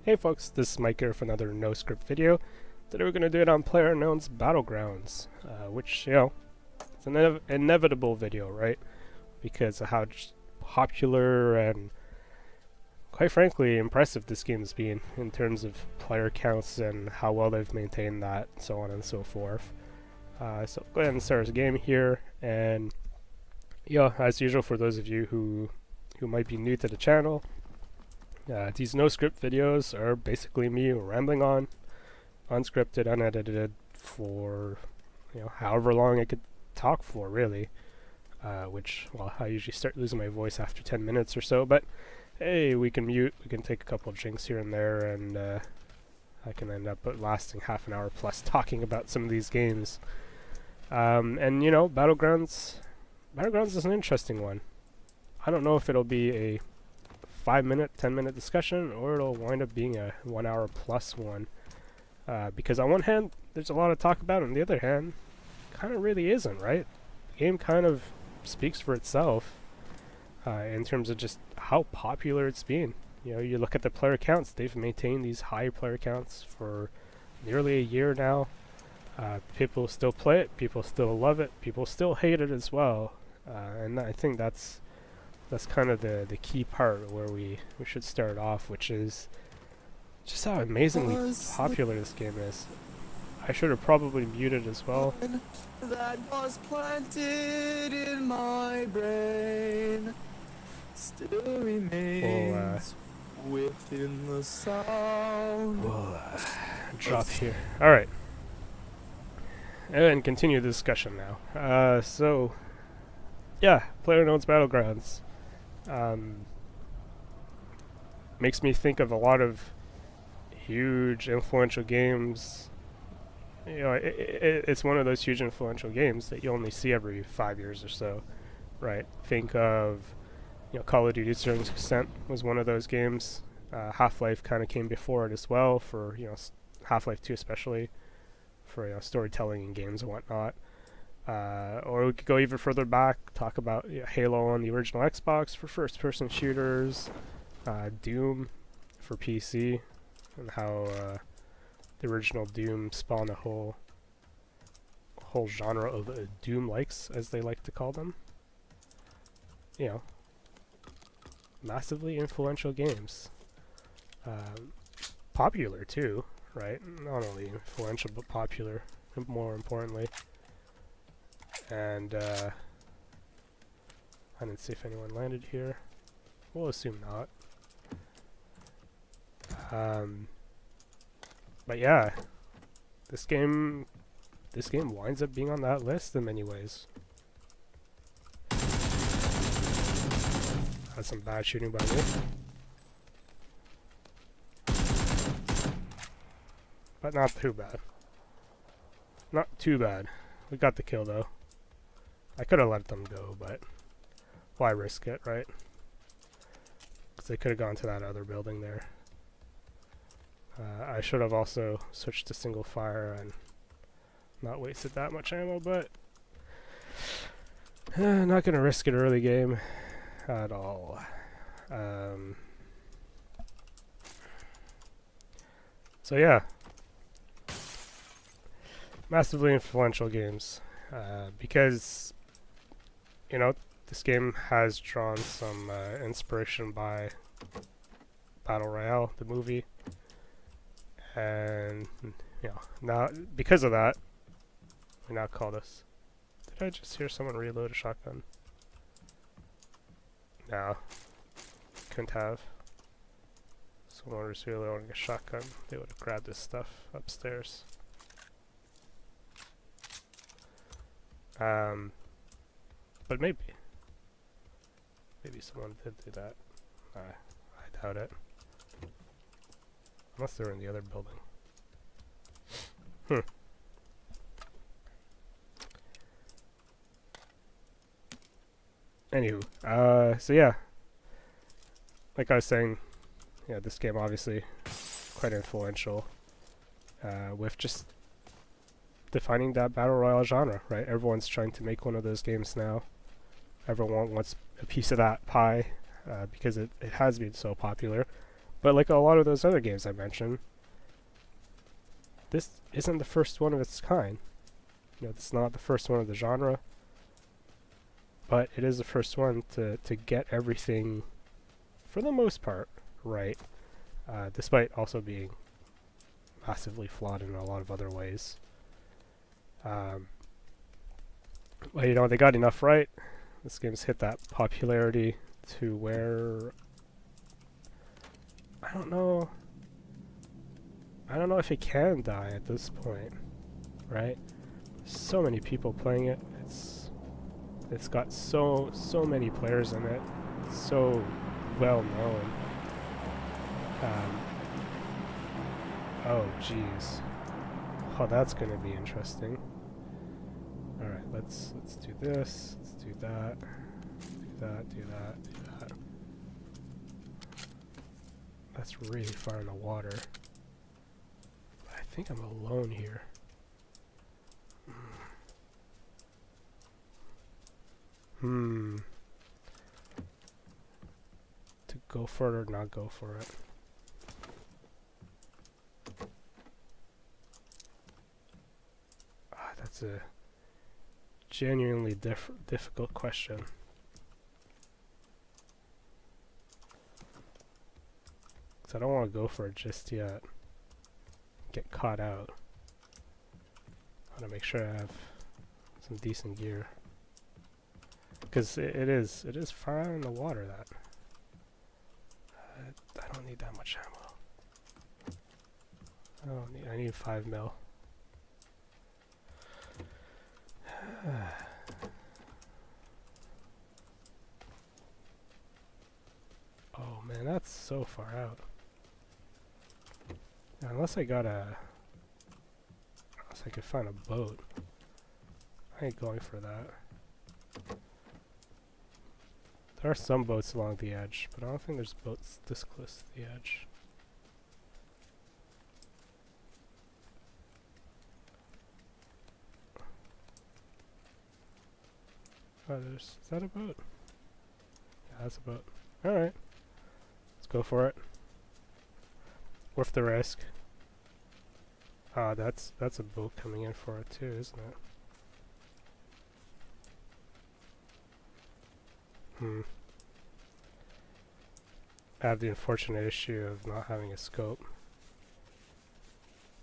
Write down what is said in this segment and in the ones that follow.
Hey folks, this is Mike here for another NoScript video. Today we're going to do it on PlayerUnknown's Battlegrounds, which, it's an inevitable video, right? Because of how popular and, quite frankly, impressive this game's been in terms of player counts and how well they've maintained that, so on and so forth. So go ahead and start the game here, and as usual, for those of you who might be new to the channel, these no-script videos are basically me rambling on, unscripted, unedited, for however long I could talk for, really. Which, well, I usually start losing my voice after 10 minutes or so, but hey, we can mute, we can take a couple of drinks here and there, and I can end up lasting half an hour plus talking about some of these games. And Battlegrounds is an interesting one. I don't know if it'll be a 5-minute, 10-minute discussion, or it'll wind up being a 1 hour plus one. Because on one hand, there's a lot to talk about, on the other hand, kind of really isn't, right? The game kind of speaks for itself in terms of just how popular it's been. You look at the player counts, they've maintained these high player counts for nearly a year now. People still play it, people still love it, people still hate it as well. And I think that's kind of the key part where we should start off, which is just how amazingly popular this game is. I should have probably muted as well. That was planted in my brain still remains within the sound. We'll drop here. Alright. And continue the discussion now. So, yeah, PlayerUnknown's Battlegrounds. Makes me think of a lot of huge influential games. It's one of those huge influential games that you only see every 5 years or so, right? Think of Call of Duty: Certain Extent was one of those games. Half-Life kind of came before it as well, for Half-Life 2 especially, for storytelling in games and whatnot. Or we could go even further back, talk about Halo on the original Xbox for first-person shooters, Doom for PC, and how the original Doom spawned a whole genre of Doom-likes, as they like to call them. Massively influential games. Popular too, right? Not only influential, but popular, more importantly. And I didn't see if anyone landed here. We'll assume not. But yeah, this game winds up being on that list in many ways. That's some bad shooting by me. But not too bad. Not too bad. We got the kill though. I could have let them go, but why risk it, right? Because they could have gone to that other building there. I should have also switched to single fire and not wasted that much ammo, but not going to risk it early game at all. So yeah, massively influential games, because this game has drawn some inspiration by Battle Royale, the movie. And now because of that, we now call this. Did I just hear someone reload a shotgun? No, couldn't have. Someone was reloading a shotgun. They would have grabbed this stuff upstairs. But maybe someone did do that. I doubt it. Unless they're in the other building. Anywho, so yeah. Like I was saying, this game obviously quite influential, with just defining that Battle Royale genre, right? Everyone's trying to make one of those games now. Everyone wants a piece of that pie, because it has been so popular. But like a lot of those other games I mentioned, this isn't the first one of its kind. You know, it's not the first one of the genre, but it is the first one to get everything, for the most part, right, despite also being massively flawed in a lot of other ways. But you know, they got enough right. This game's hit that popularity to where I don't know if it can die at this point, right? So many people playing it. It's got so many players in it. It's so well known. Oh jeez. Oh, that's gonna be interesting. All right, let's do this. Let's do that. Do that. Do that. Do that. That's really far in the water. I think I'm alone here. To go for it or not go for it. That's a genuinely difficult question. Because I don't want to go for it just yet. Get caught out. I want to make sure I have some decent gear. Because it is far out in the water, that. I don't need that much ammo. I need 5 mil. Oh man, that's so far out. Unless I could find a boat. I ain't going for that. There are some boats along the edge, but I don't think there's boats this close to the edge. Oh, is that a boat? Yeah, that's a boat. Alright. Let's go for it. Worth the risk. Ah, that's a boat coming in for it too, isn't it? I have the unfortunate issue of not having a scope.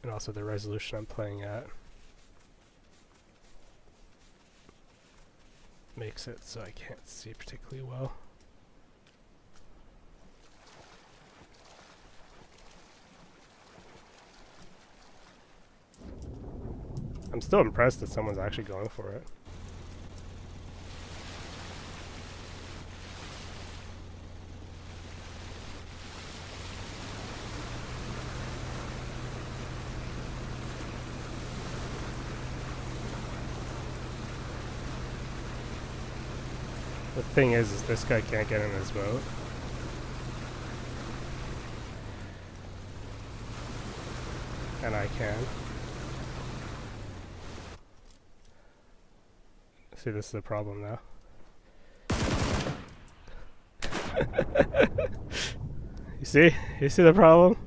And also the resolution I'm playing at makes it so I can't see particularly well. I'm still impressed that someone's actually going for it. The thing is this guy can't get in his boat. And I can. See, this is the problem now. You see? You see the problem?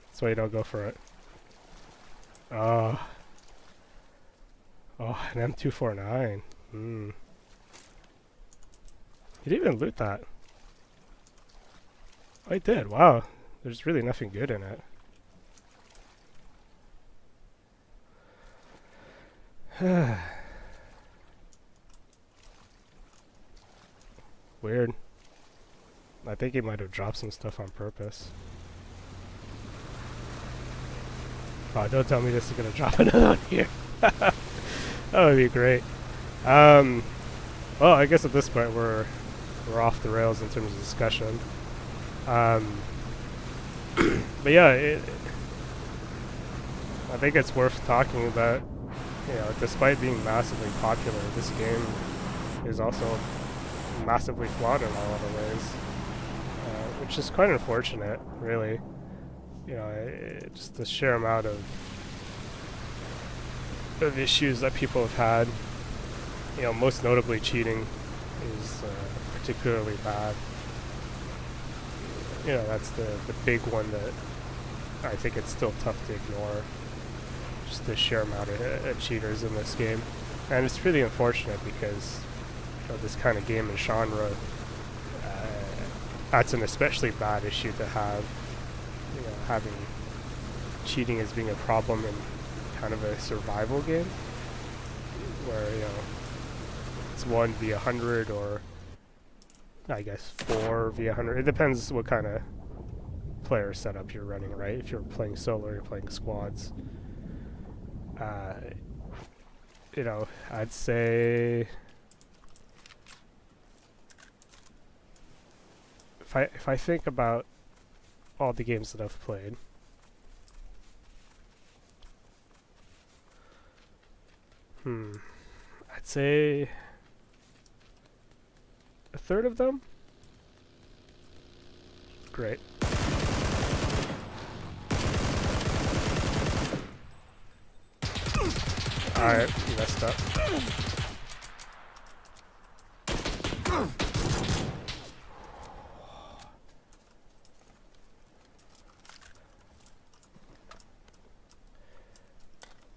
That's why you don't go for it. Oh, an M249. You didn't even loot that. Oh, I did. Wow. There's really nothing good in it. Weird. I think he might have dropped some stuff on purpose. Oh, don't tell me this is gonna drop another one here. That would be great. Well, I guess at this point we're off the rails in terms of discussion. But yeah, I think it's worth talking about. You know, despite being massively popular, this game is also massively flawed in a lot of ways, which is quite unfortunate, really. You know, just the sheer amount of issues that people have had. You know, most notably cheating is particularly bad. you know, that's the big one that I think it's still tough to ignore. Just the sheer amount of cheaters in this game. And it's really unfortunate because, you know, this kind of game and genre, that's an especially bad issue to have. You know, having cheating as being a problem in kind of a survival game, where, you know, it's 1v100 or I guess 4v100. It depends what kind of player setup you're running, right? If you're playing solo or you're playing squads. You know, I'd say if I think about all the games that I've played, I'd say a third of them. Great. Alright, messed up.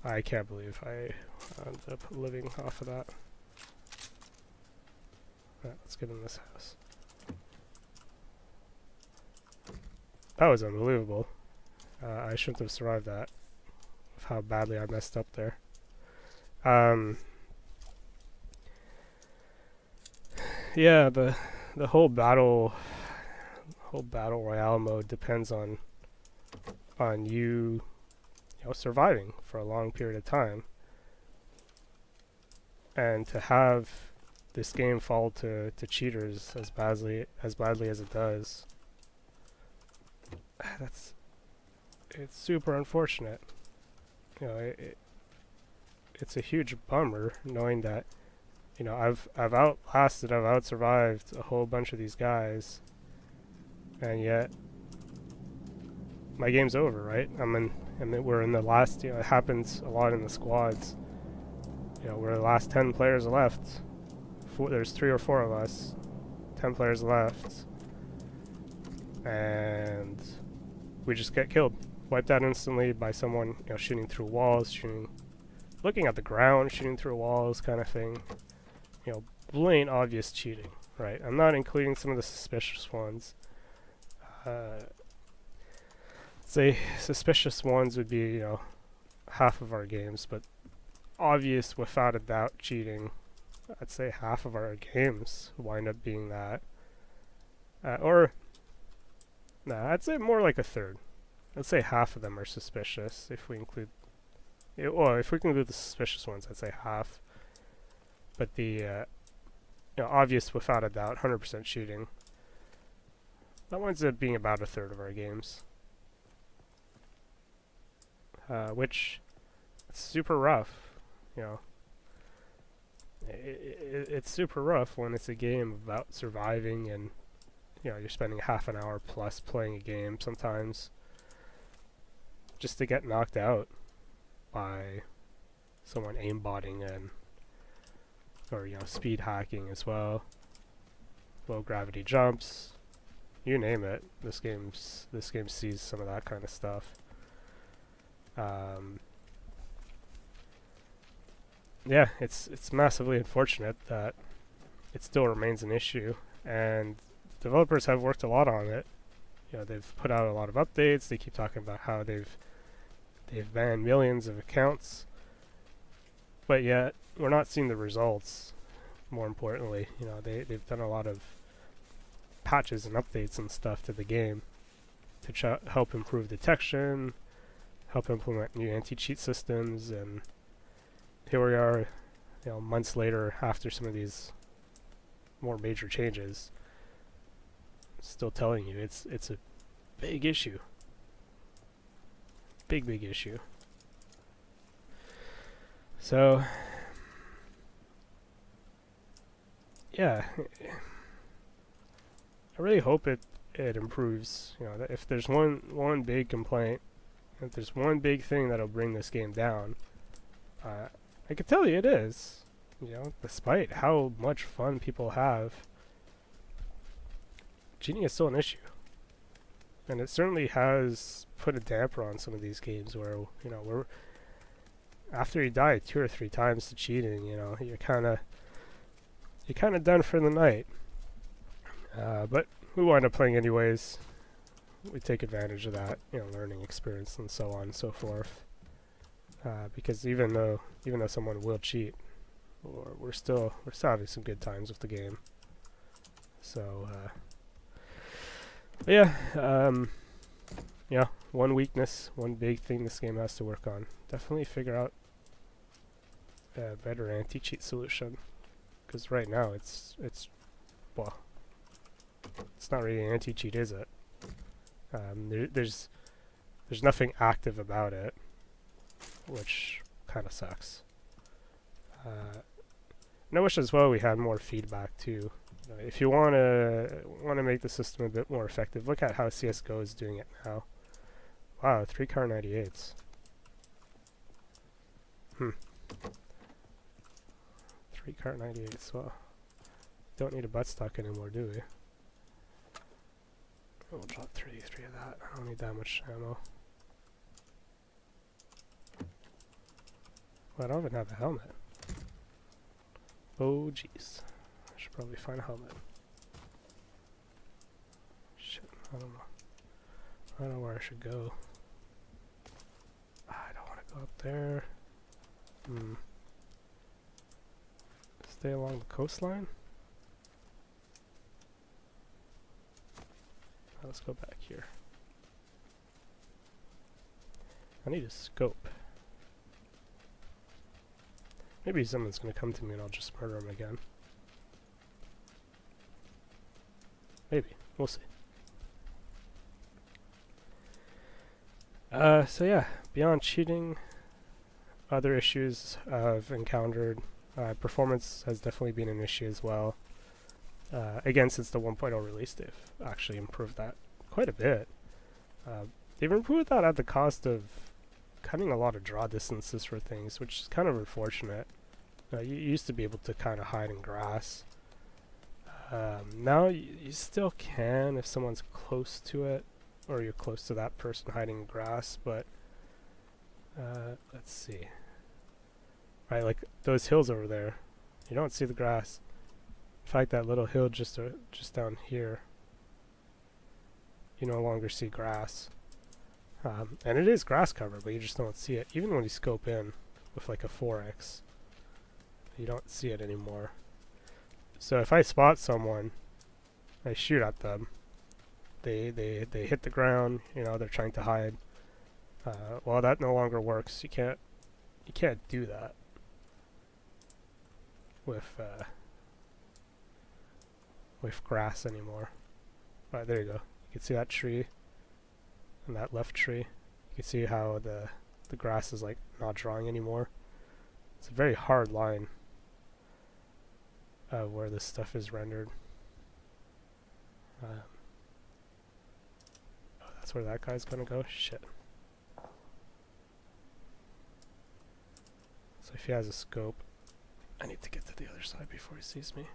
I can't believe I ended up living off of that. Alright, let's get in this house. That was unbelievable. I shouldn't have survived that. Of how badly I messed up there. Yeah, the whole battle royale mode depends on you know, surviving for a long period of time. And to have this game fall to cheaters as badly as it does, it's super unfortunate. You know, it's a huge bummer knowing that, you know, I've out-survived a whole bunch of these guys, and yet my game's over, right? We're in the last, you know, it happens a lot in the squads. You know, we're the last 10 players left. There's 3 or 4 of us. 10 players left. And we just get killed. Wiped out instantly by someone, you know, shooting through walls, looking at the ground, shooting through walls, kind of thing. You know, blatant obvious cheating, right? I'm not including some of the suspicious ones. Say suspicious ones would be, you know, half of our games, but obvious without a doubt cheating, I'd say half of our games wind up being that. I'd say more like a third. I'd say half of them are suspicious if we include, if we can include the suspicious ones, I'd say half. But the, you know, obvious without a doubt, 100% cheating, that winds up being about a third of our games. Which, it's super rough, you know. It's super rough when it's a game about surviving and, you know, you're spending half an hour plus playing a game sometimes just to get knocked out by someone aimbotting or, you know, speed hacking as well. Low gravity jumps, you name it. This game sees some of that kind of stuff. Yeah, it's massively unfortunate that it still remains an issue, and developers have worked a lot on it. You know, they've put out a lot of updates. They keep talking about how they've banned millions of accounts, but yet we're not seeing the results. More importantly, you know, they've done a lot of patches and updates and stuff to the game to help improve detection, help implement new anti-cheat systems, and here we are, you know, months later after some of these more major changes, still telling you it's a big issue. Big issue. So yeah, I really hope it improves. You know, that if there's one big complaint, if there's one big thing that'll bring this game down, I can tell you it is. You know, despite how much fun people have, cheating is still an issue. and it certainly has put a damper on some of these games where, you know, we're after you die 2 or 3 times to cheating, you know, you're kind of done for the night. But we wind up playing anyways. We take advantage of that, you know, learning experience and so on and so forth. Because even though someone will cheat, we're still having some good times with the game. So but yeah, one weakness, one big thing this game has to work on. Definitely figure out a better anti-cheat solution. Because right now it's well, it's not really anti-cheat, is it? There's nothing active about it, which kind of sucks. And I wish as well we had more feedback too. If you want to make the system a bit more effective, look at how CS:GO is doing it now. Wow, 3 car 98s. 3 car 98s. Well, don't need a buttstock anymore, do we? We'll drop 33 of that. I don't need that much ammo. Well, I don't even have a helmet. Oh jeez. I should probably find a helmet. Shit, I don't know. I don't know where I should go. I don't want to go up there. Stay along the coastline? Let's go back here. I need a scope. Maybe someone's gonna come to me and I'll just murder him again. Maybe. We'll see. So yeah, beyond cheating, other issues I've encountered. Performance has definitely been an issue as well. Again, since the 1.0 release, they've actually improved that quite a bit. They've improved that at the cost of cutting a lot of draw distances for things, which is kind of unfortunate. You used to be able to kind of hide in grass. Now you still can if someone's close to it, or you're close to that person hiding in grass, but let's see. Right, like those hills over there, you don't see the grass. In fact, that little hill just down here, you no longer see grass. And it is grass cover, but you just don't see it. Even when you scope in with like a 4x, you don't see it anymore. So if I spot someone, I shoot at them, they hit the ground, you know, they're trying to hide. Well, that no longer works. You can't do that with grass anymore. Right, there you go. You can see that tree and that left tree. You can see how the grass is like not drawing anymore. It's a very hard line where this stuff is rendered. Oh, that's where that guy's gonna go? Shit. So if he has a scope, I need to get to the other side before he sees me.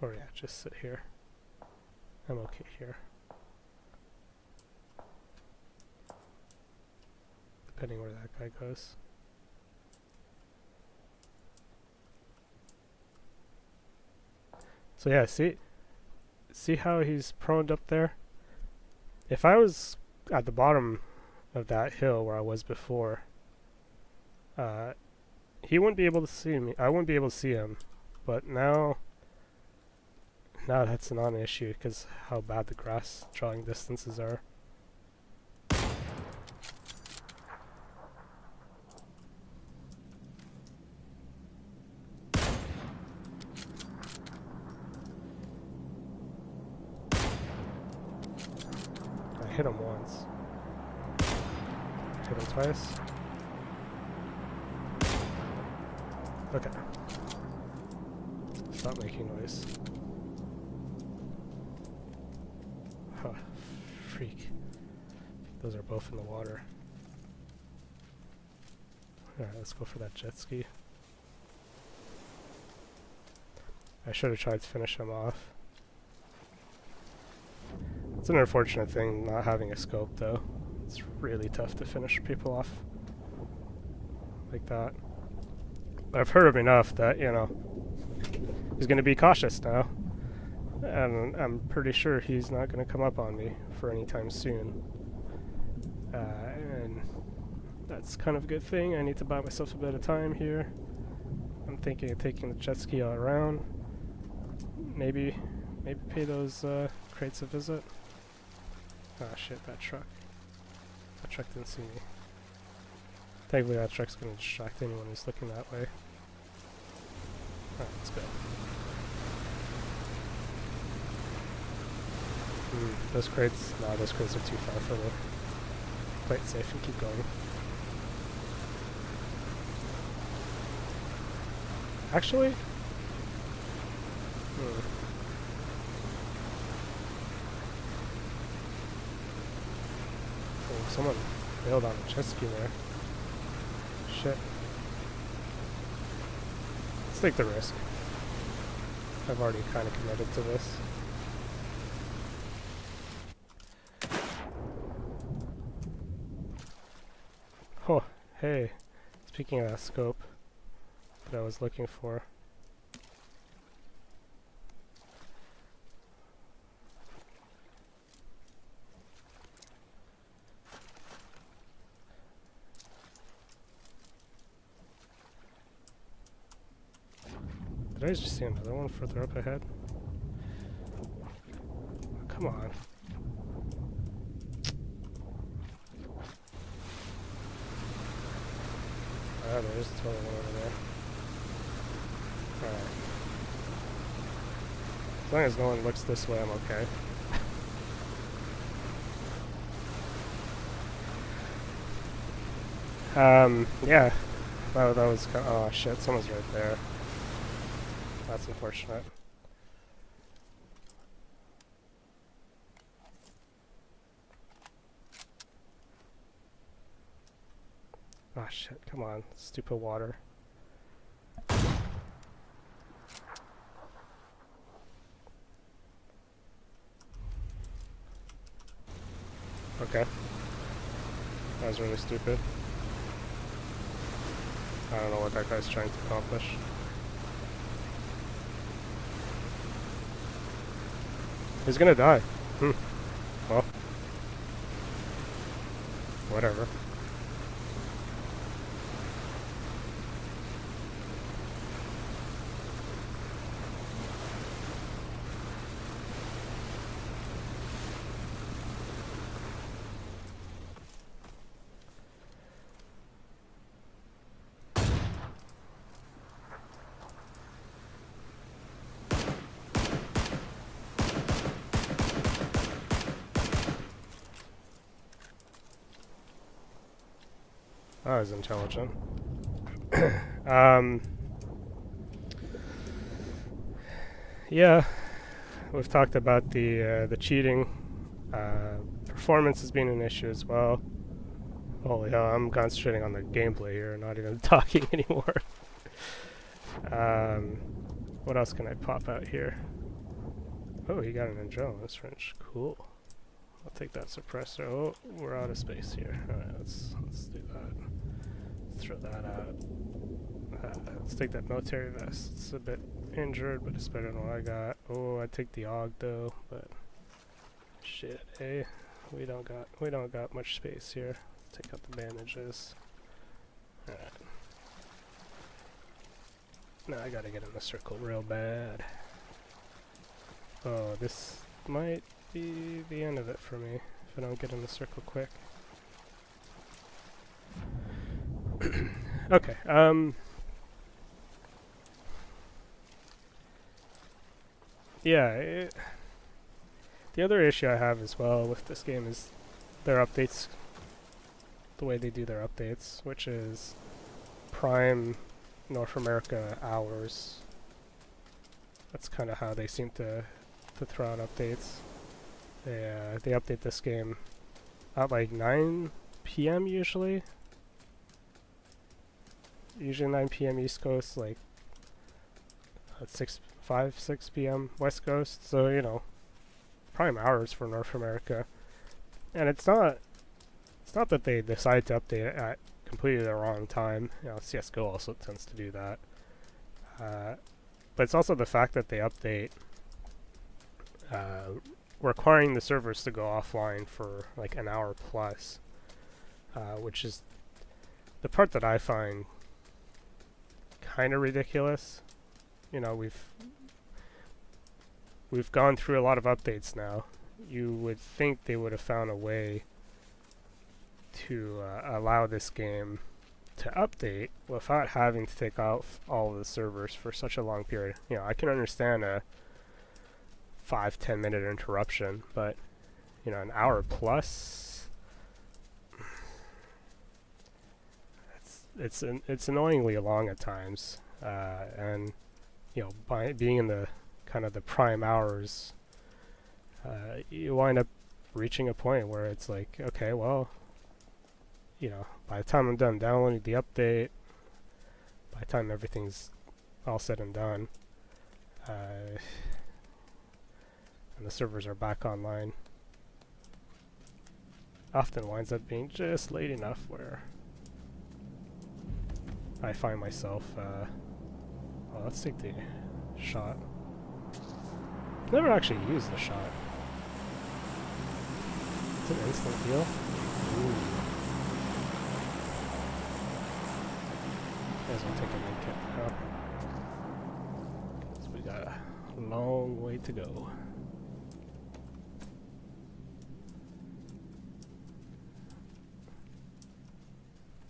Or yeah, just sit here. I'm okay here. Depending where that guy goes. So yeah, see how he's proned up there? If I was at the bottom of that hill where I was before, he wouldn't be able to see me. I wouldn't be able to see him. But now that's not an issue because how bad the grass drawing distances are. I hit him once. Hit him twice. Okay. Stop making noise. Huh. Freak. Those are both in the water. Alright, let's go for that jet ski. I should have tried to finish him off. It's an unfortunate thing not having a scope though. It's really tough to finish people off like that. But I've heard him enough that, you know, he's going to be cautious now. And I'm pretty sure he's not going to come up on me for any time soon. And that's kind of a good thing. I need to buy myself a bit of time here. I'm thinking of taking the jet ski all around. Maybe pay those crates a visit. Ah shit, that truck. That truck didn't see me. Thankfully that truck's going to distract anyone who's looking that way. Alright, let's go. Those crates? Nah, those crates are too far for me. Play it safe and keep going. Actually? Oh, someone bailed on a jet ski there. Shit. Let's take the risk. I've already kind of committed to this. Oh, hey. Speaking of that scope that I was looking for. Did I just see another one further up ahead? Come on. Ah, there's totally one over there. Alright. As long as no one looks this way, I'm okay. Yeah. That was kind of, oh shit, someone's right there. That's unfortunate. Oh shit, come on, stupid water. Okay. That was really stupid. I don't know what that guy's trying to accomplish. He's gonna die. Well. Whatever. That was intelligent. Yeah, we've talked about the cheating. Performance has been an issue as well. Holy hell, I'm concentrating on the gameplay here, not even talking anymore. What else can I pop out here? Oh, he got an adrenaline wrench. Cool. I'll take that suppressor. Oh, we're out of space here. Alright, let's do that. Let's throw that out. Let's take that military vest. It's a bit injured, but it's better than what I got. Oh, I'd take the AUG though, but shit, eh? We don't got much space here. Let's take out the bandages. Alright. Now I gotta get in the circle real bad. Oh, this might be the end of it for me if I don't get in the circle quick. Okay, yeah, the other issue I have as well with this game is their updates, the way they do their updates, which is prime North America hours. That's kind of how they seem to throw out updates. They update this game at like 9 p.m. usually 9 p.m. East Coast, like at 6 p.m. West Coast, so you know, prime hours for North America. And it's not that they decide to update it at completely the wrong time. You know, CS:GO also tends to do that. But it's also the fact that they update requiring the servers to go offline for like an hour plus, which is the part that I find kind of ridiculous. You know, we've gone through a lot of updates now. You would think they would have found a way to allow this game to update without having to take off all of the servers for such a long period. You know, I can understand a 5-10 minute interruption, but you know, an hour plus, it's annoyingly long at times, and you know, by being in the kind of the prime hours, you wind up reaching a point where it's like, okay, well, you know, by the time I'm done downloading the update, by the time everything's all said and done, and the servers are back online, often winds up being just late enough where I find myself, well, let's take the shot. Never actually used the shot. It's an instant heal. Ooh. May as well take a med kit now. So we got a long way to go.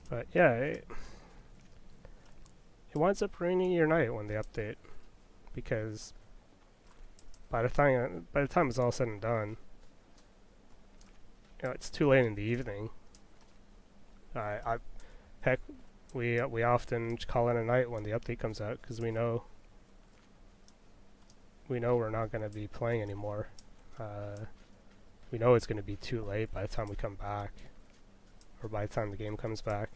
But yeah, it winds up ruining your night when they update, because by the time it's all said and done, you know, it's too late in the evening. Heck, we often call it a night when the update comes out, because we know we're not going to be playing anymore. We know it's going to be too late by the time we come back, or by the time the game comes back.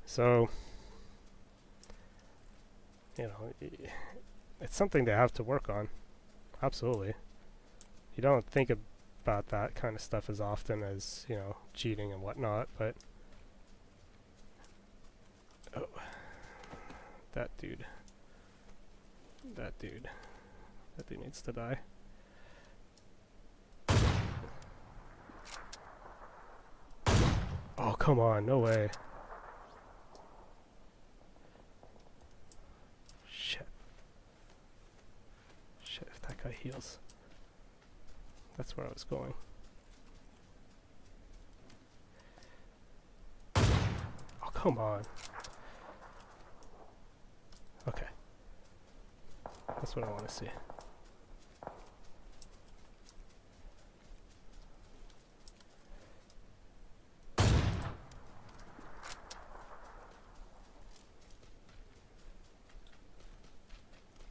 So, you know, it's something they have to work on. Absolutely. You don't think about that kind of stuff as often as, you know, cheating and whatnot, but oh, that dude needs to die. Oh, come on, no way. Shit, if that guy heals. That's where I was going. Oh, come on. Okay. That's what I want to see.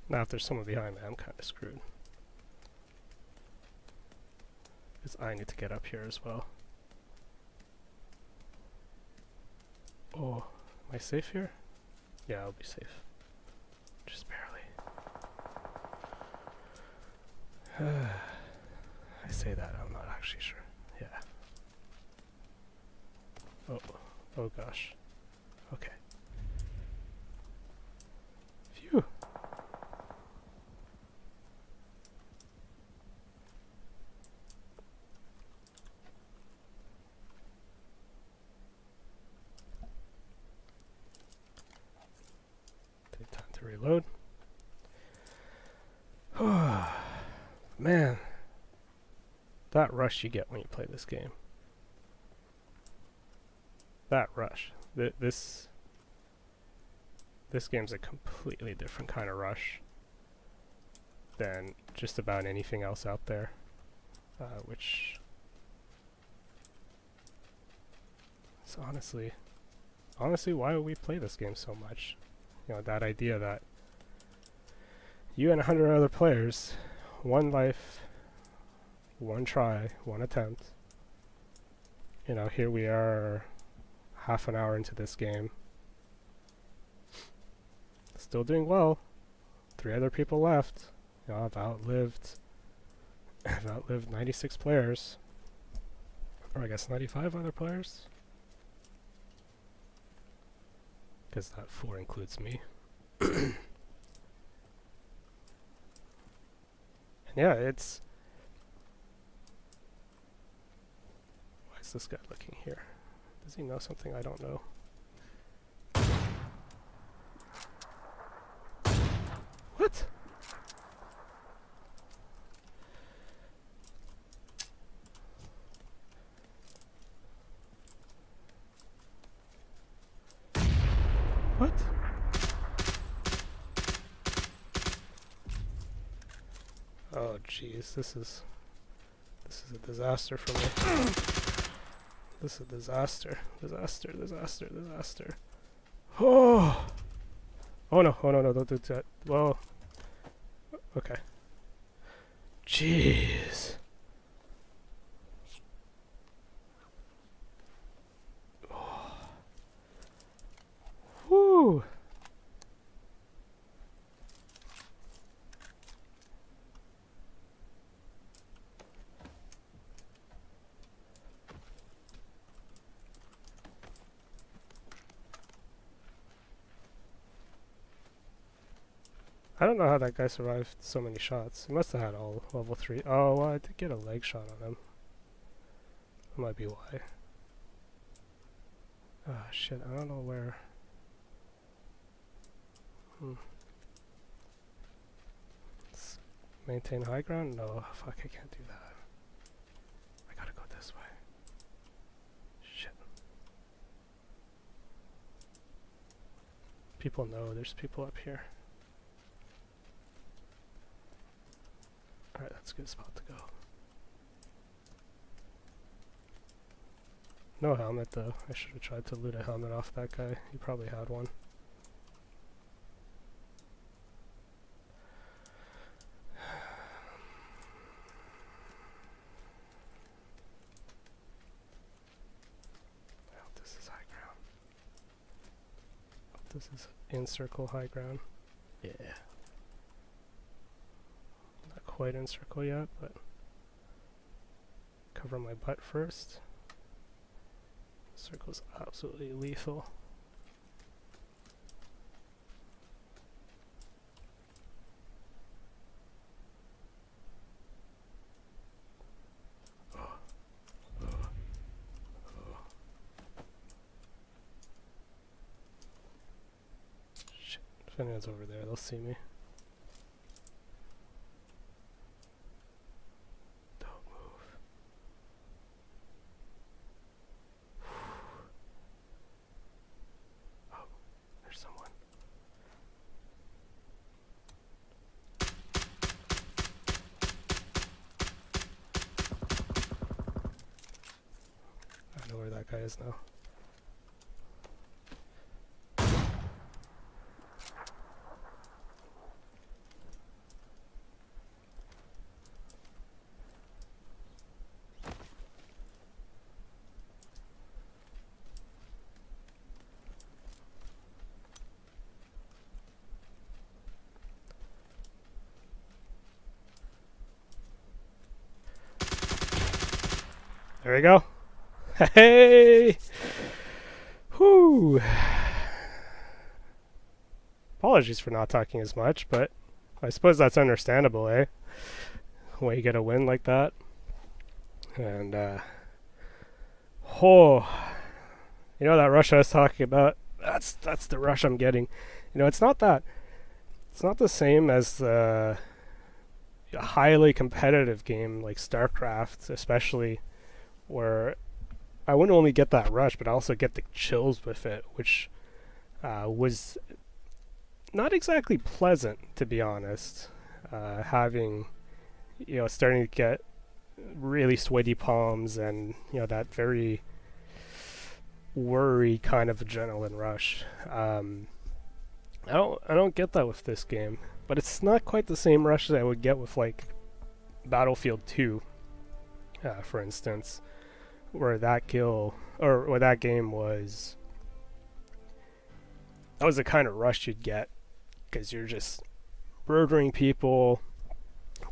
Now if there's someone behind me, I'm kind of screwed. Because I need to get up here as well. Oh, am I safe here? Yeah, I'll be safe. Just barely. I say that, I'm not actually sure. Yeah. Oh gosh. Okay. Phew. Take time to reload. Man, that rush you get when you play this game. That rush. This game's a completely different kind of rush than just about anything else out there, which is honestly why we play this game so much. You know, that idea that you and 100 other players, one life, one try, one attempt. You know, here we are half an hour into this game. Still doing well. 3 other people left. You know, I've outlived 96 players. Or I guess 95 other players. Because that 4 includes me. And yeah, it's... Why is this guy looking here? Does he know something I don't know? What? What? Oh jeez, this is a disaster for me. This is a disaster. Disaster. Oh! Oh no, don't do that. Well, okay. Jeez. Oh. Whew. I don't know how that guy survived so many shots. He must have had all level 3. Oh, well, I did get a leg shot on him. That might be why. Ah, shit, I don't know where. Maintain high ground? No, fuck, I can't do that. I gotta go this way. Shit. People know there's people up here. Alright, that's a good spot to go. No helmet though. I should have tried to loot a helmet off that guy. He probably had one. I hope this is high ground. I hope this is in circle high ground. Yeah. Not quite in circle yet, but cover my butt first. Circle's absolutely lethal. Shit, if anyone's over there, they'll see me. Where that guy is now. There we go. Hey! Whew! Apologies for not talking as much, but I suppose that's understandable, eh? When you get a win like that. And, oh! You know that rush I was talking about? That's the rush I'm getting. You know, it's not that. It's not the same as the highly competitive game like StarCraft, especially, where I wouldn't only get that rush, but I also get the chills with it, which was not exactly pleasant, to be honest. Having, you know, starting to get really sweaty palms and, you know, that very worry kind of adrenaline rush. I don't get that with this game, but it's not quite the same rush that I would get with like Battlefield 2, for instance. Where that that game was, that was the kind of rush you'd get, because you're just murdering people,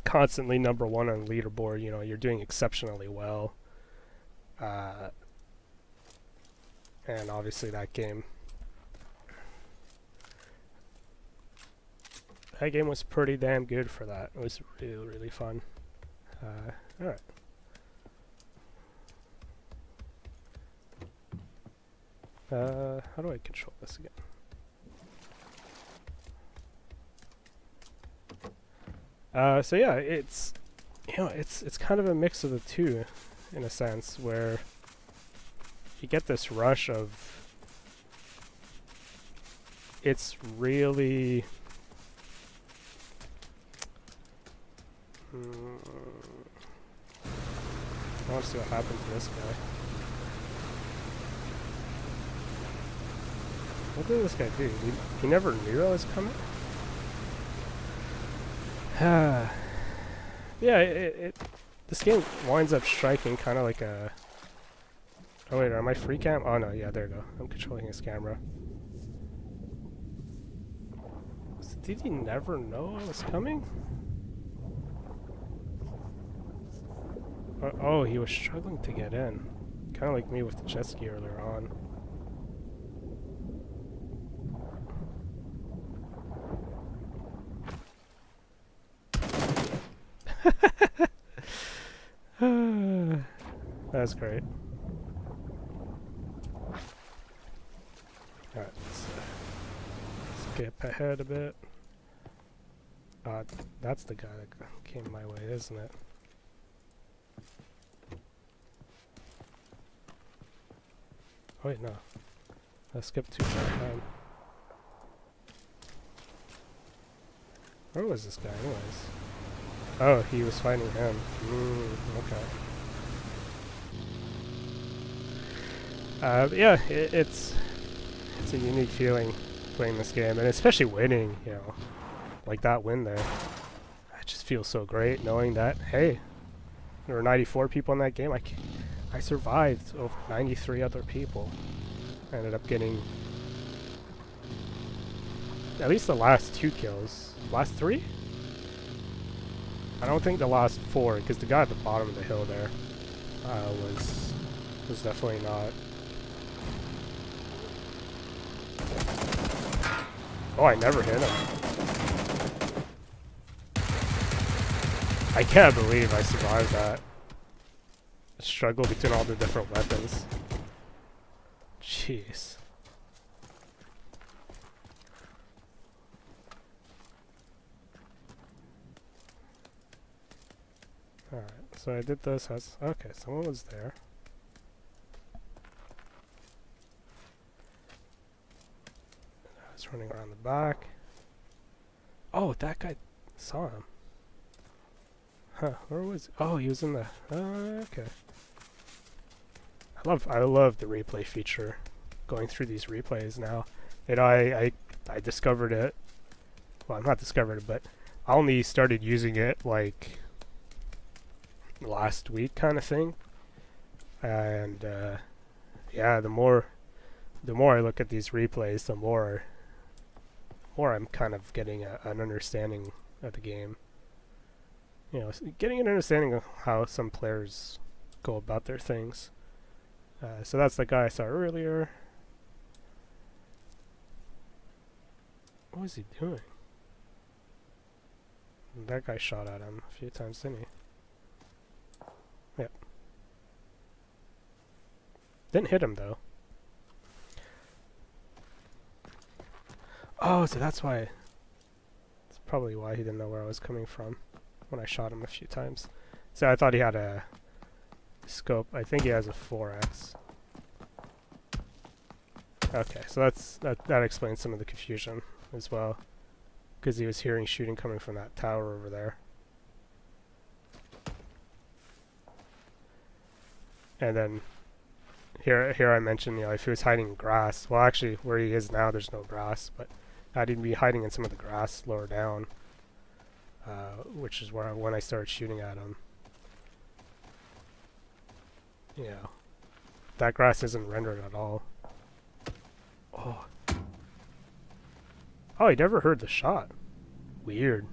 constantly number one on the leaderboard. You know, you're doing exceptionally well. And obviously that game was pretty damn good for that. It was really, really fun. Alright. How do I control this again? So yeah, it's, you know, it's kind of a mix of the two, in a sense, where you get this rush of, it's really, I want to see what happened to this guy. What did this guy do? He never knew I was coming? Yeah, this game winds up striking kind of like a... Oh wait, am I free cam? Oh no, yeah, there you go. I'm controlling his camera. So did he never know I was coming? Oh, he was struggling to get in. Kind of like me with the jet ski earlier on. That's great. Alright, let's skip ahead a bit. That's the guy that came my way, isn't it? Oh wait, no. I skipped too far ahead. Where was this guy anyways? Oh, he was fighting him. Okay. Yeah, it's a unique feeling playing this game, and especially winning, you know, like that win there. It just feels so great knowing that, hey, there were 94 people in that game. I survived over 93 other people. I ended up getting at least the last 2 kills. Last 3? I don't think the last 4, because the guy at the bottom of the hill there was definitely not. Oh, I never hit him. I can't believe I survived that. The struggle between all the different weapons. Jeez. Alright, so I did this as... Okay, someone was there. I was running around the back. Oh, that guy saw him. Huh, where was... Oh, he was in the... okay. I love the replay feature. Going through these replays now. You know, I discovered it. Well, I'm not discovered it, but I only started using it like last week kind of thing. And yeah, the more I look at these replays, the more I'm kind of getting an understanding of the game. You know, getting an understanding of how some players go about their things. So that's the guy I saw earlier. What was he doing? That guy shot at him a few times, didn't he? Yep. Didn't hit him though. Oh, so that's why. That's probably why he didn't know where I was coming from when I shot him a few times. So I thought he had a scope. I think he has a 4x. Okay, so that explains some of the confusion as well, because he was hearing shooting coming from that tower over there. And then here I mentioned, you know, if he was hiding in grass. Well, actually, where he is now, there's no grass, but I'd be hiding in some of the grass lower down, which is where when I started shooting at him. You know, that grass isn't rendered at all. Oh. Oh, he never heard the shot. Weird.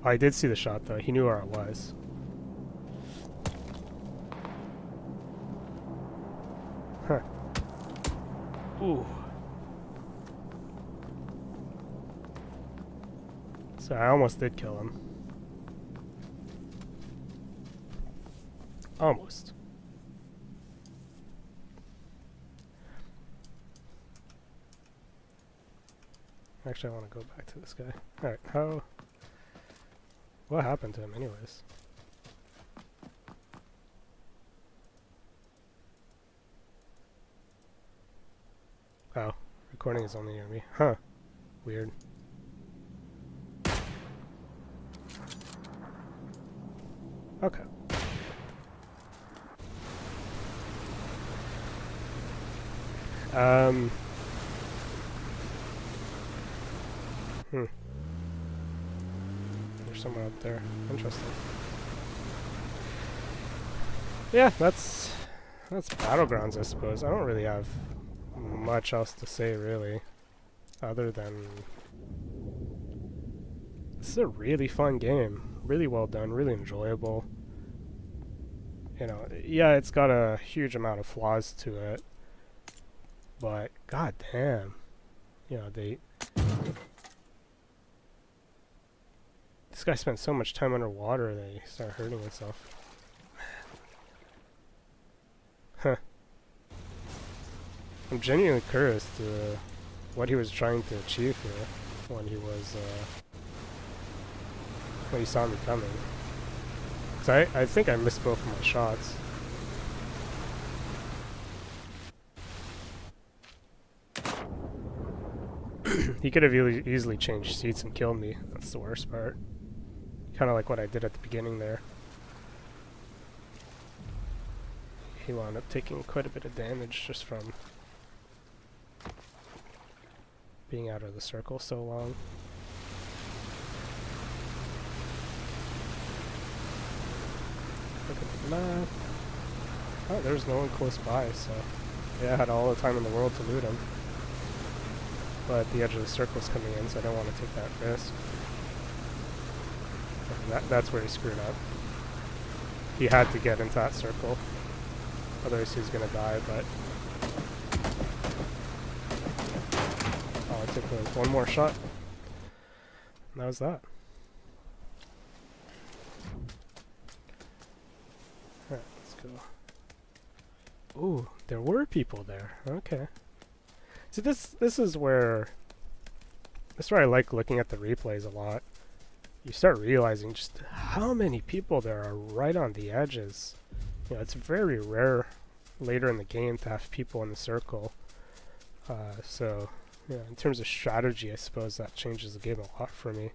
I did see the shot though. He knew where I was. Huh. Ooh. So I almost did kill him. Almost. Actually, I want to go back to this guy. Alright, how... What happened to him anyways? Oh, recording is only near me. Huh. Weird. Okay. There's someone up there. Interesting. Yeah, that's Battlegrounds, I suppose. I don't really have much else to say, really, other than this is a really fun game. Really well done, really enjoyable. You know, yeah, it's got a huge amount of flaws to it, but god damn, you know, this guy spent so much time underwater that he started hurting himself. Huh. I'm genuinely curious to what he was trying to achieve here when he was when he saw me coming. So I think I missed both of my shots. He could have easily changed seats and killed me. That's the worst part. Kind of like what I did at the beginning there. He wound up taking quite a bit of damage just from being out of the circle so long. Look at the map. Oh, there's no one close by, so yeah, I had all the time in the world to loot him. But the edge of the circle's coming in, so I don't want to take that risk. And that's where he screwed up. He had to get into that circle, otherwise he was gonna die, but all it took was one more shot. And that was that. Alright, let's go. Ooh, there were people there. Okay. See, this is where I like looking at the replays a lot. You start realizing just how many people there are right on the edges. You know, it's very rare later in the game to have people in the circle. So, yeah, in terms of strategy, I suppose that changes the game a lot for me.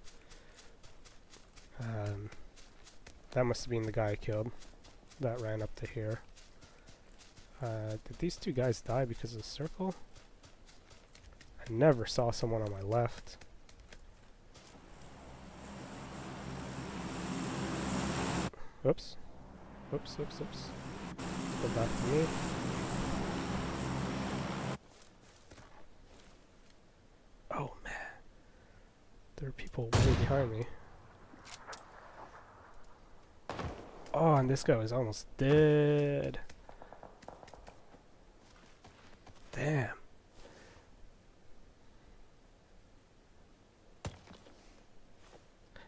That must have been the guy I killed that ran up to here. Did these two guys die because of the circle? I never saw someone on my left. Oops. Oops, oops, oops. Let's go back to me. Oh, man. There are people way behind me. Oh, and this guy was almost dead. Damn.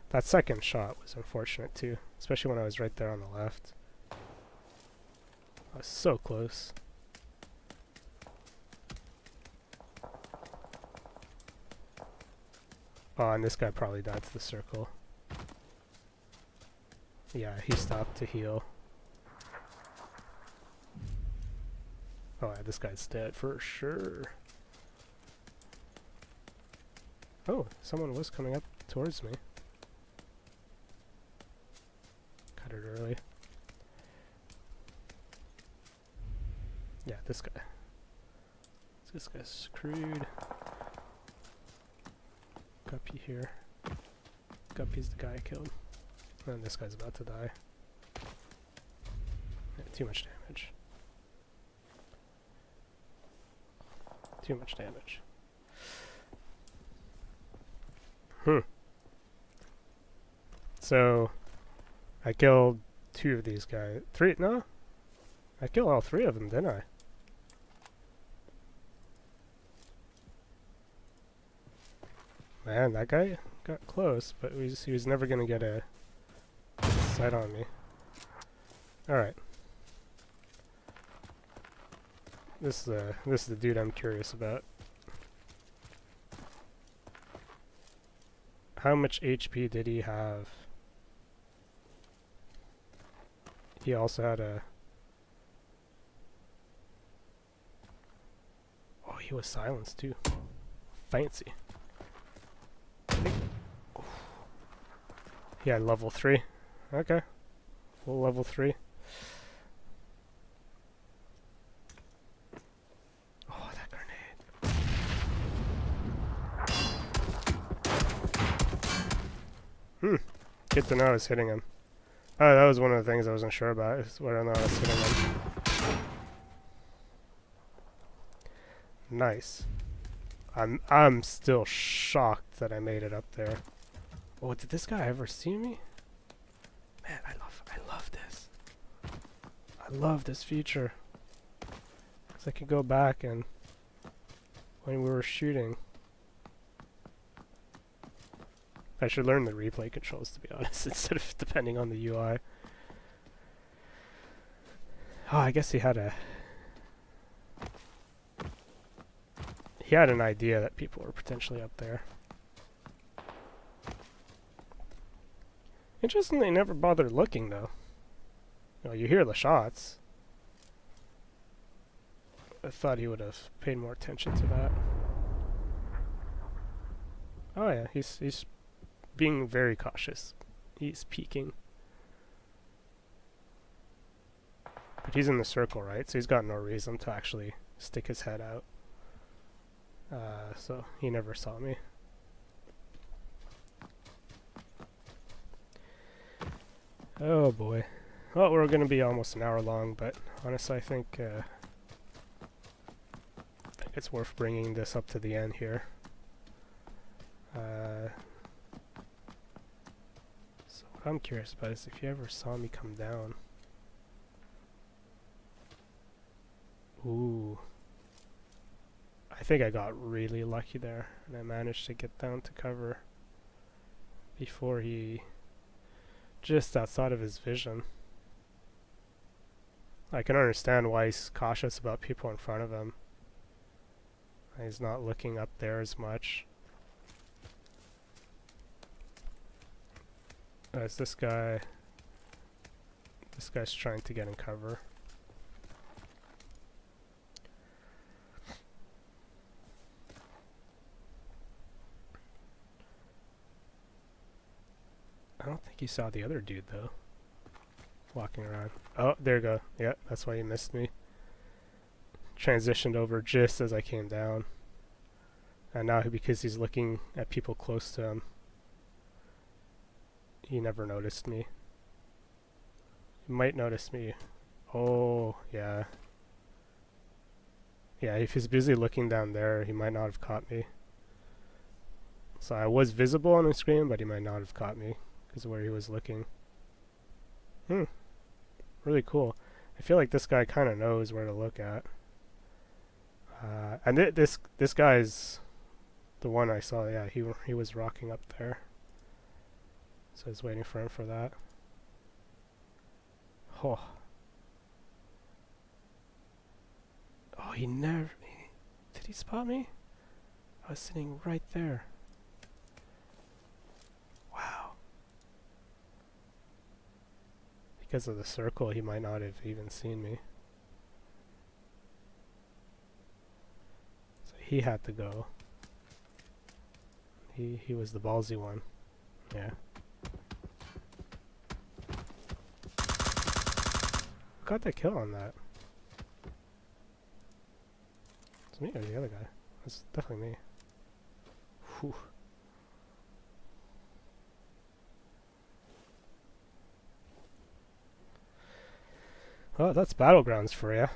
That second shot was unfortunate too, especially when I was right there on the left. I was so close. Oh, and this guy probably died to the circle. Yeah, he stopped to heal. Oh, yeah, this guy's dead for sure. Oh, someone was coming up towards me. Cut it early. Yeah, this guy. This guy's screwed. Guppy here. Guppy's the guy I killed. And this guy's about to die. Yeah, too much damage. Too much damage. So, I killed 2 of these guys. 3? No? I killed all 3 of them, didn't I? Man, that guy got close, but he was never gonna get a sight on me. Alright. This is the dude I'm curious about. How much HP did he have? He also had a... Oh, he was silenced too. Fancy. He had level 3. Okay. Full level 3. Oh, that grenade. Good to know I was hitting him. Oh, that was one of the things I wasn't sure about, is whether or not I was hitting him. Nice. I'm still shocked that I made it up there. Oh, did this guy ever see me? Man, I love this. I love this feature. 'Cause I could go back and when we were shooting. I should learn the replay controls, to be honest, instead of depending on the UI. Oh, I guess he had an idea that people were potentially up there. Interesting they never bothered looking, though. You know, you hear the shots. I thought he would have paid more attention to that. Oh yeah, he's being very cautious. He's peeking. But he's in the circle, right? So he's got no reason to actually stick his head out. So he never saw me. Oh boy. Well, we're going to be almost an hour long, but honestly I think it's worth bringing this up to the end here. So what I'm curious about is if you ever saw me come down. Ooh. I think I got really lucky there, and I managed to get down to cover before he... just outside of his vision. I can understand why he's cautious about people in front of him. He's not looking up there as much. It's this guy. This guy's trying to get in cover. I don't think he saw the other dude though. Walking around. Oh, there you go. Yeah, that's why he missed me. Transitioned over just as I came down. And now because he's looking at people close to him, he never noticed me. He might notice me. Oh, yeah. Yeah, if he's busy looking down there, he might not have caught me. So I was visible on the screen, but he might not have caught me because of where he was looking. Really cool. I feel like this guy kind of knows where to look at. And this guy's the one I saw. Yeah, he was rocking up there. So I was waiting for him for that. Oh. Oh, he never... Did he spot me? I was sitting right there. Wow. Because of the circle, he might not have even seen me. So he had to go. He was the ballsy one. Yeah. Who got that kill on that? It's me or the other guy? It's definitely me. Whew. Well, that's Battlegrounds for you.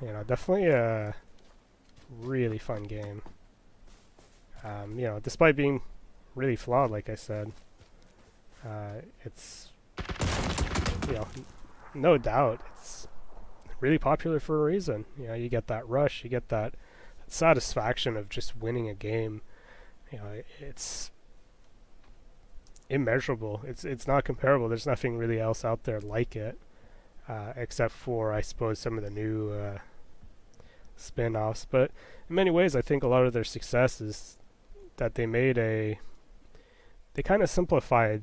You know, definitely a really fun game. You know, despite being really flawed, like I said, it's, you know, no doubt it's really popular for a reason. You know, you get that rush, you get that satisfaction of just winning a game. You know, it's immeasurable. It's not comparable. There's nothing really else out there like it, except for, I suppose, some of the new spin-offs. But in many ways, I think a lot of their success is that they kind of simplified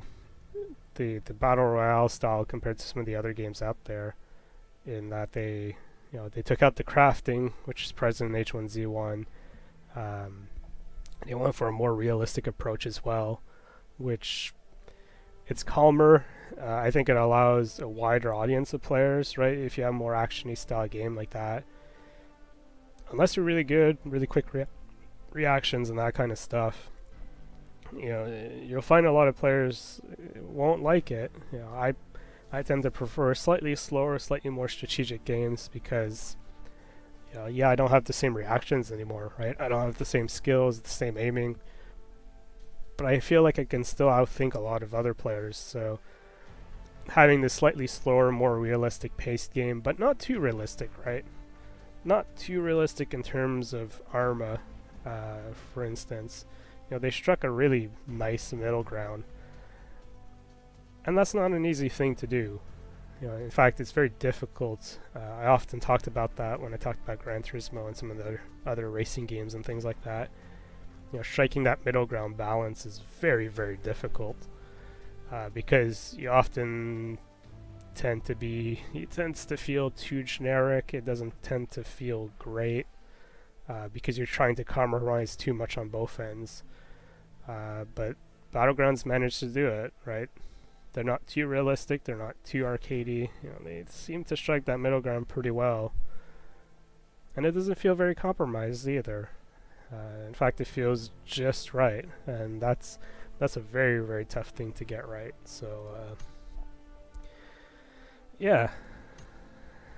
the battle royale style compared to some of the other games out there, in that they took out the crafting, which is present in H1Z1. They went for a more realistic approach as well, which it's calmer. I think it allows a wider audience of players, right? If you have a more actiony style game like that, unless you're really good, really quick reactions and that kind of stuff, you know, you'll find a lot of players won't like it. You know, I tend to prefer slightly slower, slightly more strategic games because, you know, yeah, I don't have the same reactions anymore, right? I don't have the same skills, the same aiming, but I feel like I can still outthink a lot of other players. So having this slightly slower, more realistic paced game, but not too realistic, right? Not too realistic in terms of Arma, for instance. You know, they struck a really nice middle ground, and that's not an easy thing to do. You know, in fact, it's very difficult. I often talked about that when I talked about Gran Turismo and some of the other racing games and things like that. You know, striking that middle ground balance is very, very difficult, because you often it tends to feel too generic. It doesn't tend to feel great, because you're trying to compromise too much on both ends. But Battlegrounds managed to do it, right? They're not too realistic, they're not too arcadey. You know, they seem to strike that middle ground pretty well. And it doesn't feel very compromised either. In fact, it feels just right, and that's a very, very tough thing to get right. So yeah,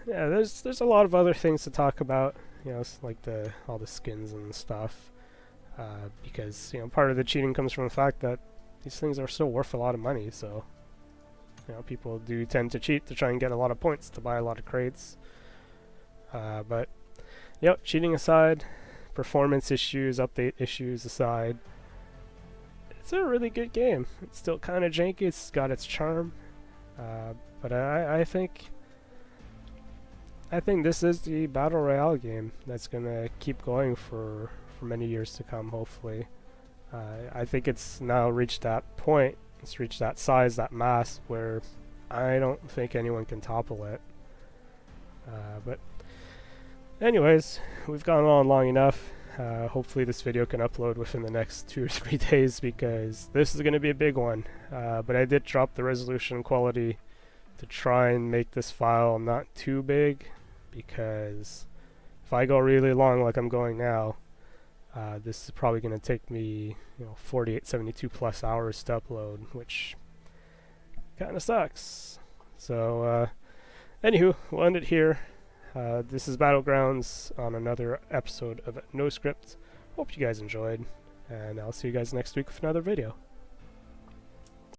there's a lot of other things to talk about. You know, like all the skins and stuff, because, you know, part of the cheating comes from the fact that these things are still worth a lot of money. So, you know, people do tend to cheat to try and get a lot of points to buy a lot of crates. But yep, cheating aside, performance issues, update issues aside, it's a really good game. It's still kind of janky. It's got its charm, but I think this is the battle royale game that's gonna keep going for many years to come. Hopefully, I think it's now reached that point. It's reached that size, that mass, where I don't think anyone can topple it. But anyways, we've gone on long enough. Hopefully this video can upload within the next 2 or 3 days, because this is going to be a big one. But I did drop the resolution quality to try and make this file not too big, because if I go really long like I'm going now, this is probably going to take me, 48, 72 plus hours to upload, which kind of sucks. So anywho, we'll end it here. This is Battlegrounds on another episode of NoScript. Hope you guys enjoyed, and I'll see you guys next week with another video.